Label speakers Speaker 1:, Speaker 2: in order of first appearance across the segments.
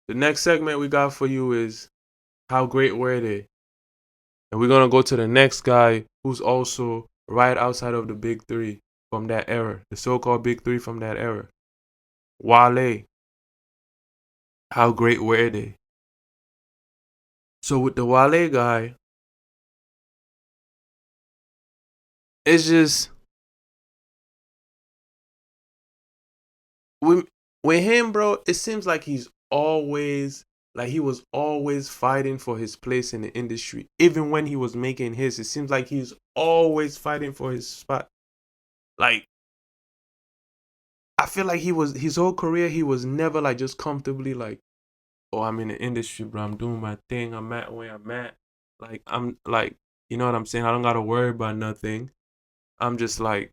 Speaker 1: The next segment we got for you is how great were they? And we're gonna go to the next guy who's also right outside of the big three from that era, the so-called big three from that era. Wale, how great were they? So with the Wale guy, it's just with him, bro. It seems like he was always fighting for his place in the industry. Even when he was making his, it seems like he's always fighting for his spot. Like I feel like he was his whole career, he was never like just comfortably like, oh, I'm in the industry, bro. I'm doing my thing. I'm at where I'm at. Like I'm like, you know what I'm saying? I don't gotta worry about nothing. I'm just like,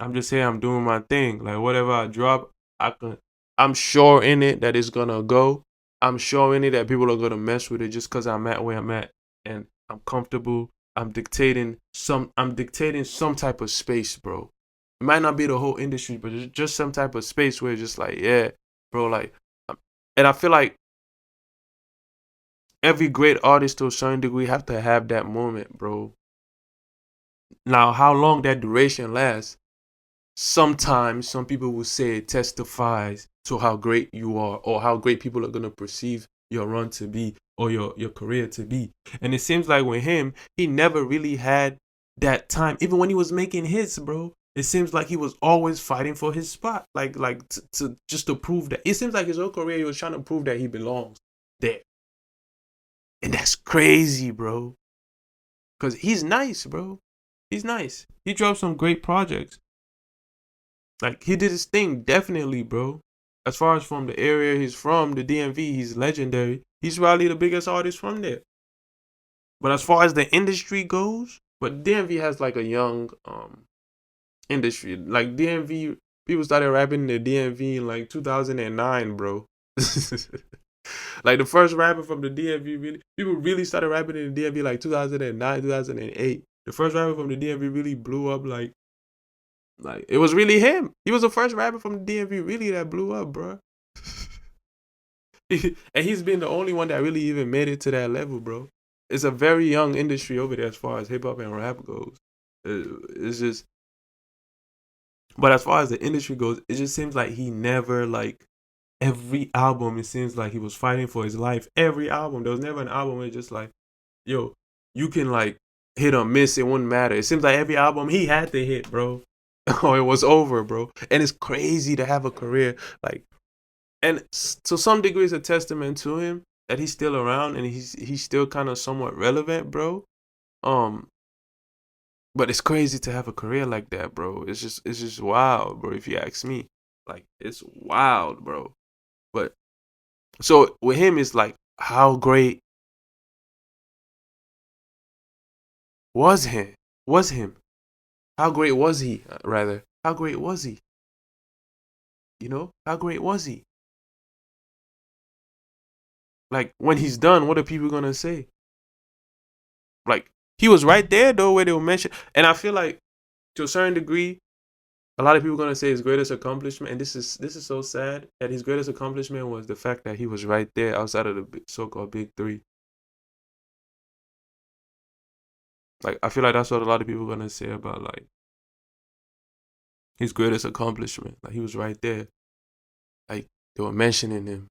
Speaker 1: I'm just here. I'm doing my thing. Like whatever I drop, I can. I'm sure in it that it's gonna go. I'm sure in it that people are gonna mess with it just cause I'm at where I'm at and I'm comfortable. I'm dictating some type of space, bro. It might not be the whole industry, but it's just some type of space where it's just like, yeah, bro, like, and I feel like every great artist to a certain degree have to have that moment, bro. Now, how long that duration lasts, sometimes some people will say it testifies to how great you are or how great people are going to perceive your run to be or your career to be. And it seems like with him, he never really had that time. Even when he was making hits, bro, it seems like he was always fighting for his spot. Like to just to prove that. It seems like his whole career he was trying to prove that he belongs there. And that's crazy, bro. Cause he's nice, bro. He's nice. He dropped some great projects. Like he did his thing, definitely, bro. As far as from the area he's from, the DMV, he's legendary. He's probably the biggest artist from there. But as far as the industry goes, but DMV has like a young industry. Like DMV, people started rapping in the DMV in like 2009, bro. Like the first rapper from the DMV, people really started rapping in the DMV like 2009, 2008. The first rapper from the DMV really blew up like it was really him. He was the first rapper from the DMV really that blew up, bro. And he's been the only one that really even made it to that level, bro. It's a very young industry over there as far as hip hop and rap goes. It's just, but as far as the industry goes, it just seems like he never like every album. It seems like he was fighting for his life. Every album, there was never an album where it's just like, yo, you can like hit or miss. It wouldn't matter. It seems like every album he had to hit, bro. Oh, it was over, bro. And it's crazy to have a career like, and to some degree, it's a testament to him that he's still around and he's still kind of somewhat relevant, bro. Um, but it's crazy to have a career like that, bro. It's just wild, bro. If you ask me, like it's wild, bro. But so with him, it's like how great was him? Was him? How great was he? Rather, how great was he? You know, how great was he? Like when he's done, what are people gonna say? Like he was right there though, where they were mentioned, and I feel like to a certain degree, a lot of people are gonna say his greatest accomplishment, and this is so sad that his greatest accomplishment was the fact that he was right there outside of the so-called big three. Like I feel like that's what a lot of people are gonna say about like his greatest accomplishment. Like he was right there. Like they were mentioning him,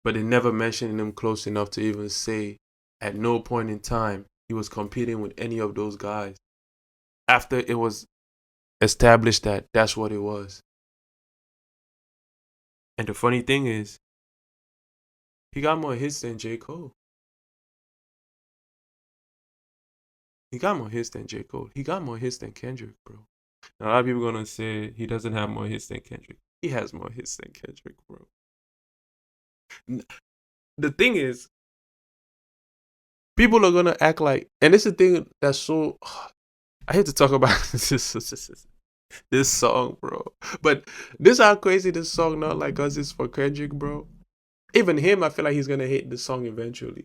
Speaker 1: but they never mentioned him close enough to even say at no point in time he was competing with any of those guys. After it was established that that's what it was. And the funny thing is, he got more hits than J. Cole. He got more hits than J. Cole. He got more hits than Kendrick, bro. Now, a lot of people gonna say he doesn't have more hits than Kendrick. He has more hits than Kendrick, bro. The thing is, people are gonna act like, and it's the thing that's so. I hate to talk about this song, bro. But this how crazy this song not like us is for Kendrick, bro. Even him, I feel like he's gonna hate this song eventually.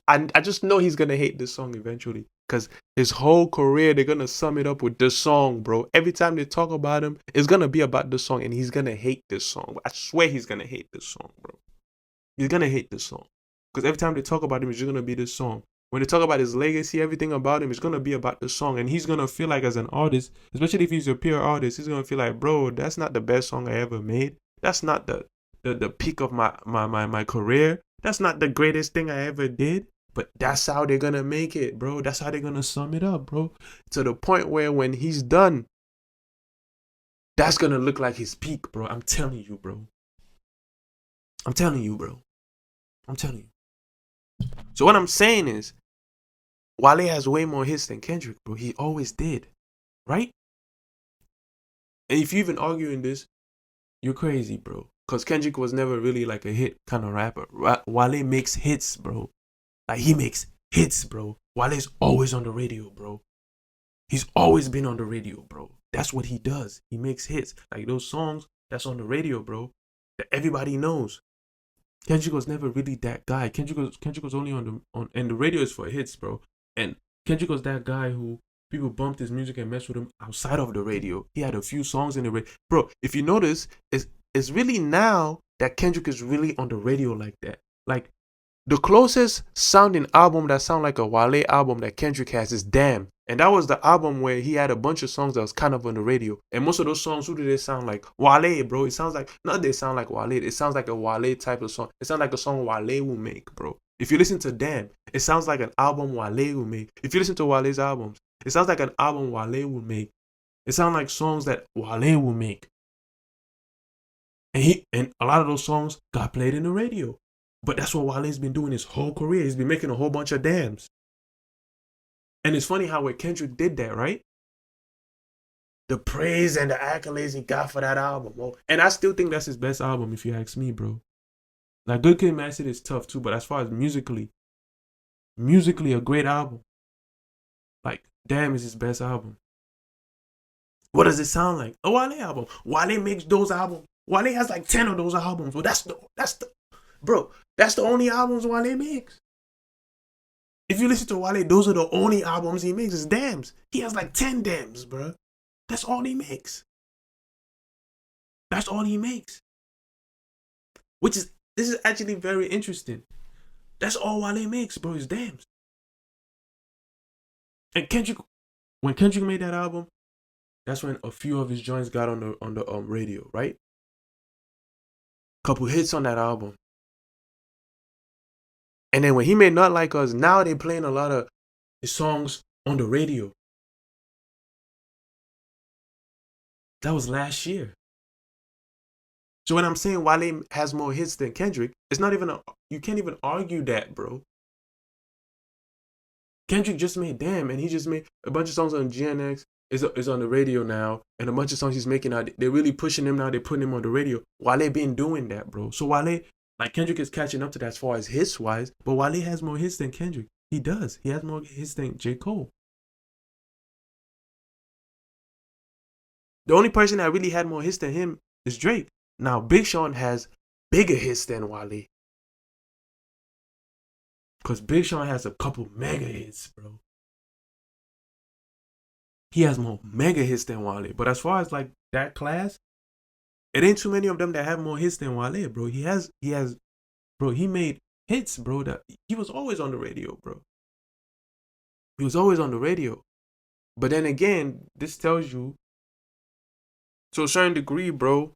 Speaker 1: And I just know he's gonna hate this song eventually. Because his whole career, they're going to sum it up with this song, bro. Every time they talk about him, it's going to be about this song, and he's going to hate this song. I swear he's going to hate this song, bro. He's going to hate this song. Because every time they talk about him, it's just going to be this song. When they talk about his legacy, everything about him is going to be about the song. And he's going to feel like as an artist, especially if he's a pure artist, he's going to feel like, bro, that's not the best song I ever made. That's not the peak of my career. That's not the greatest thing I ever did. But that's how they're going to make it, bro. That's how they're going to sum it up, bro. To the point where when he's done, that's going to look like his peak, bro. I'm telling you, bro. I'm telling you, bro. I'm telling you. So what I'm saying is, Wale has way more hits than Kendrick, bro. He always did, right? And if you even arguing this, you're crazy, bro. Because Kendrick was never really like a hit kind of rapper. Wale makes hits, bro. Like, he makes hits, bro. Wale's always on the radio, bro. He's always been on the radio, bro. That's what he does. He makes hits. Like those songs that's on the radio, bro, that everybody knows. Kendrick was never really that guy. Kendrick was only and the radio is for hits, bro. And Kendrick was that guy who people bumped his music and messed with him outside of the radio. He had a few songs in the radio. Bro, if you notice, it's really now that Kendrick is really on the radio like that. Like, the closest sounding album that sound like a Wale album that Kendrick has is Damn. And that was the album where he had a bunch of songs that was kind of on the radio. And most of those songs, who do they sound like? Wale, bro. It sounds like, not they sound like Wale. It sounds like a Wale type of song. It sounds like a song Wale will make, bro. If you listen to Damn, it sounds like an album Wale will make. If you listen to Wale's albums, it sounds like an album Wale will make. It sounds like songs that Wale will make. And a lot of those songs got played in the radio. But that's what Wale's been doing his whole career. He's been making a whole bunch of dams. And it's funny how Kendrick did that, right? The praise and the accolades he got for that album. Well, and I still think that's his best album, if you ask me, bro. Like, Good Kid, Mad City is tough too, but as far as musically a great album. Like, Damn is his best album. What does it sound like? A Wale album. Wale makes those albums. Wale has like 10 of those albums. Well, that's the only albums Wale makes. If you listen to Wale, those are the only albums he makes. It's Dams. He has like 10 Dams, bro. That's all he makes. That's all he makes. This is actually very interesting. That's all Wale makes, bro, is Dams. And when Kendrick made that album, that's when a few of his joints got on the radio, right? Couple hits on that album. And then when he made Not Like Us, now they playing a lot of his songs on the radio. That was last year. So when I'm saying Wale has more hits than Kendrick, it's not even you can't even argue that, bro. Kendrick just made Damn, and he just made a bunch of songs on GNX. Is on the radio now, and a bunch of songs he's making out. They're really pushing him now. They're putting him on the radio. Wale been doing that, bro. So Wale, like, Kendrick is catching up to that as far as hits wise, but Wale has more hits than Kendrick. He does. He has more hits than J. Cole. The only person that really had more hits than him is Drake. Now, Big Sean has bigger hits than Wale. Because Big Sean has a couple mega hits, bro. He has more mega hits than Wale. But as far as like that class, it ain't too many of them that have more hits than Wale, bro. He made hits, bro. That he was always on the radio, bro. He was always on the radio. But then again, this tells you, to a certain degree, bro,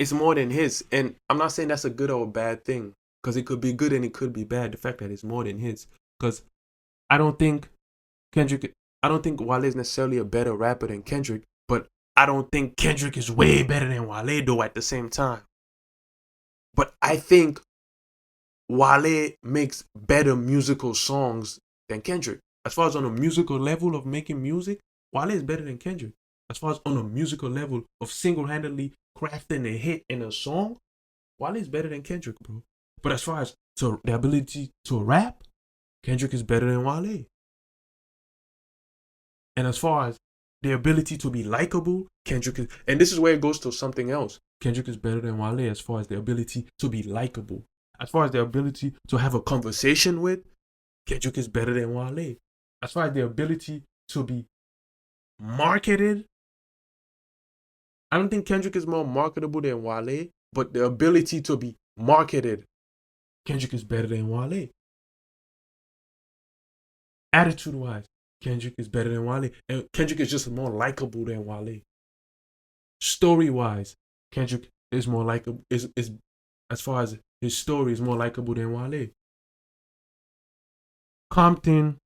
Speaker 1: it's more than his. And I'm not saying that's a good or a bad thing, because it could be good and it could be bad. The fact that it's more than his, because I don't think Wale is necessarily a better rapper than Kendrick, but I don't think Kendrick is way better than Wale though at the same time. But I think Wale makes better musical songs than Kendrick. As far as on a musical level of making music, Wale is better than Kendrick. As far as on a musical level of single-handedly crafting a hit in a song, Wale is better than Kendrick, bro. But as far as the ability to rap, Kendrick is better than Wale. And as far as the ability to be likable, Kendrick is, and this is where it goes to something else. Kendrick is better than Wale as far as the ability to be likable. As far as the ability to have a conversation with, Kendrick is better than Wale. As far as the ability to be marketed, I don't think Kendrick is more marketable than Wale, but the ability to be marketed, Kendrick is better than Wale. Attitude-wise, Kendrick is better than Wale. And Kendrick is just more likable than Wale. Story-wise, Kendrick is more likable, is as far as his story is more likable than Wale. Compton,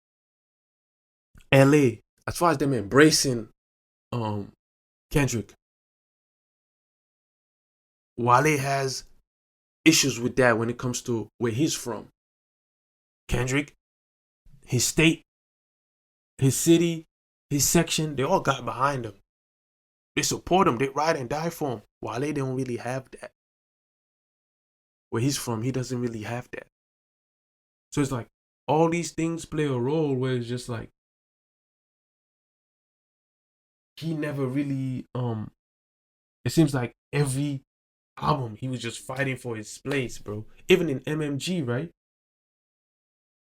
Speaker 1: LA, as far as them embracing Kendrick, Wale has issues with that when it comes to where he's from. Kendrick, his state, his city, his section, they all got behind him. They support him. They ride and die for him. Wale, they don't really have that. Where he's from, he doesn't really have that. So it's like all these things play a role where it's just like he never really it seems like every album he was just fighting for his place, bro. Even in MMG, right?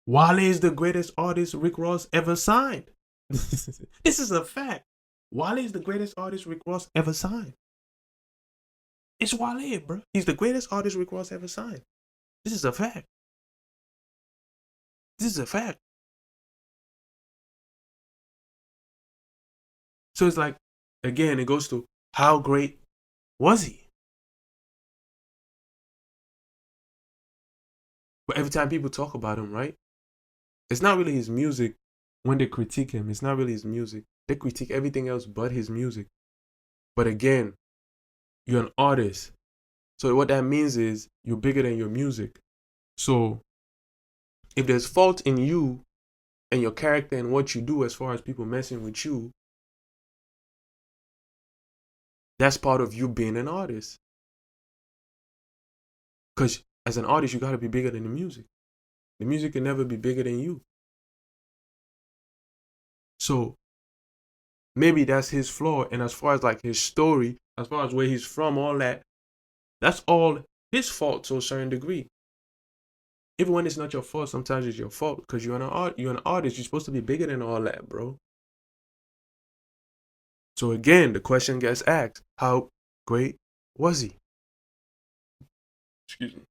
Speaker 1: Wale is the greatest artist Rick Ross ever signed. This is a fact. Wale is the greatest artist Rick Ross ever signed. It's Wale, bro. He's the greatest artist Rick Ross ever signed. This is a fact. This is a fact. So it's like, again, it goes to how great was he? But every time people talk about him, right? It's not really his music when they critique him. It's not really his music. They critique everything else but his music. But again, you're an artist. So what that means is you're bigger than your music. So if there's fault in you and your character and what you do as far as people messing with you, that's part of you being an artist. Because as an artist, you got to be bigger than the music. The music can never be bigger than you. So maybe that's his flaw. And as far as like his story, as far as where he's from, all that, that's all his fault to a certain degree. Even when it's not your fault, sometimes it's your fault because you're an artist. You're supposed to be bigger than all that, bro. So again, the question gets asked: how great was he? Excuse me.